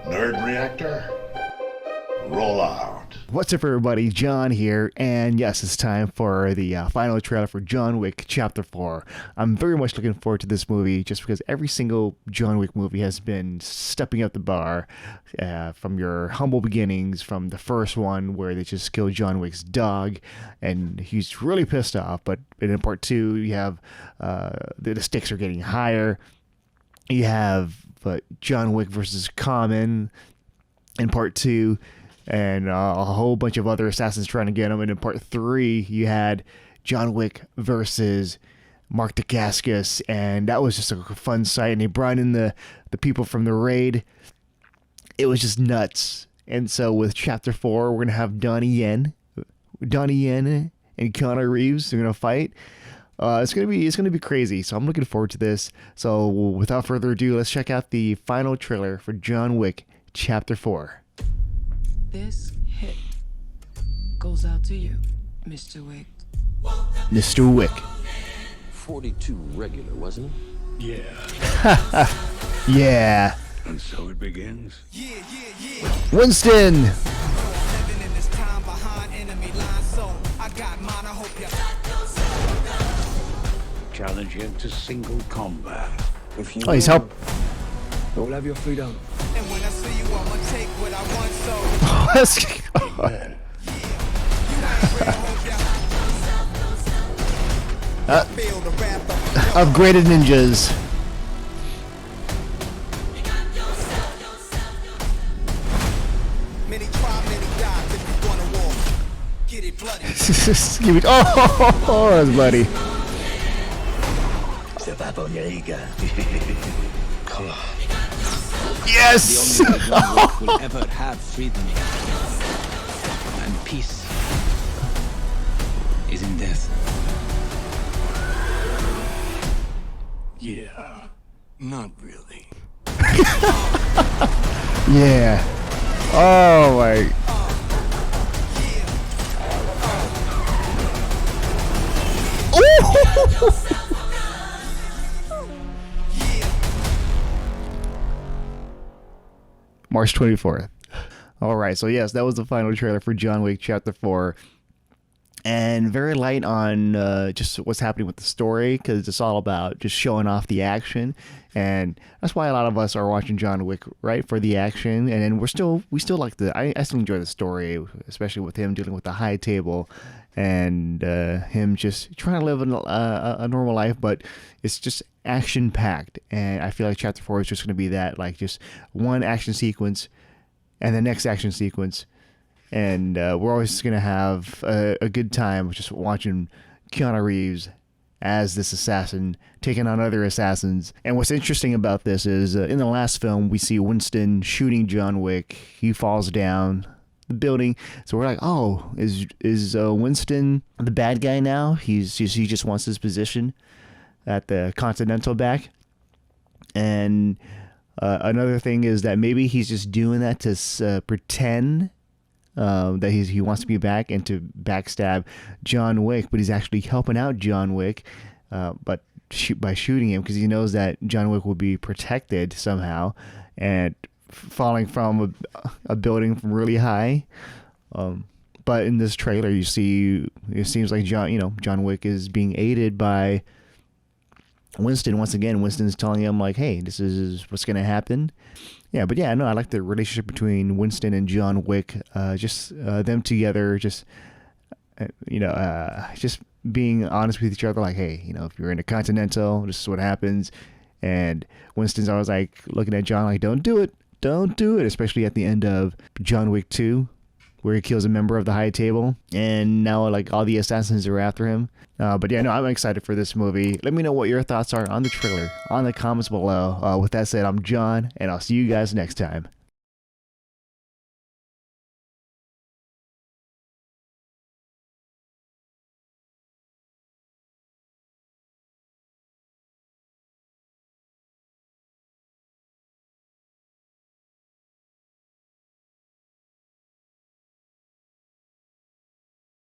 Nerd reactor, roll out. What's up, everybody? John here, and yes, it's time for the final trailer for John Wick Chapter 4. I'm very much looking forward to this movie just because every single John Wick movie has been stepping up the bar from your humble beginnings, from the first one where they just killed John Wick's dog, and he's really pissed off, but in part 2, you have the stakes are getting higher. You have John Wick versus Common in part 2, and a whole bunch of other assassins trying to get him. And in part 3, you had John Wick versus Mark Dacascos, and that was just a fun sight. And they brought in the people from the raid. It was just nuts. And so with Chapter 4, we're gonna have Donnie Yen and Keanu Reeves. They're gonna fight. It's gonna be crazy, so I'm looking forward to this. So without further ado, let's check out the final trailer for John Wick Chapter 4. This hit goes out to you, Mr. Wick. Mr. Wick. 42 regular, wasn't it? Yeah. Yeah. And so it begins. Winston. Challenge him to single combat. If you Oh, he's help. You'll have your freedom. And when I see you, I'ma take what I want, so Let's Amen. feel the wrath of upgraded ninjas. many try, many die if you wanna walk. Get it bloody. Give it. Oh, that's bloody. Step on your ego. Come on. Yes. The only way John Wick will ever have freedom and peace is in death. Yeah. Not really. Yeah. Oh my. Ooh. March 24th. All right, so yes, that was the final trailer for John Wick Chapter 4. And very light on just what's happening with the story, because it's all about just showing off the action. And that's why a lot of us are watching John Wick, right, for the action. And then we still like I still enjoy the story, especially with him dealing with the high table and him just trying to live a normal life, but it's just action packed. And I feel like Chapter 4 is just going to be that, like just one action sequence and the next action sequence. And we're always going to have a good time just watching Keanu Reeves as this assassin taking on other assassins. And what's interesting about this is in the last film, we see Winston shooting John Wick. He falls down the building. So we're like, oh, is Winston the bad guy now? He just wants his position at the Continental back. And another thing is that maybe he's just doing that to pretend that he wants to be back and to backstab John Wick, but he's actually helping out John Wick, but by shooting him because he knows that John Wick will be protected somehow and falling from a building from really high. But in this trailer, you see it seems like John Wick is being aided by Winston. Once again, Winston's telling him like, hey, this is what's going to happen. Yeah, but yeah, no, I like the relationship between Winston and John Wick. Just them together, just being honest with each other. Like, hey, if you're in a Continental, this is what happens. And Winston's always like looking at John like, don't do it. Especially at the end of John Wick 2, where he kills a member of the high table, and now like all the assassins are after him. But yeah, no, I'm excited for this movie. Let me know what your thoughts are on the trailer on the comments below. With that said, I'm John, and I'll see you guys next time.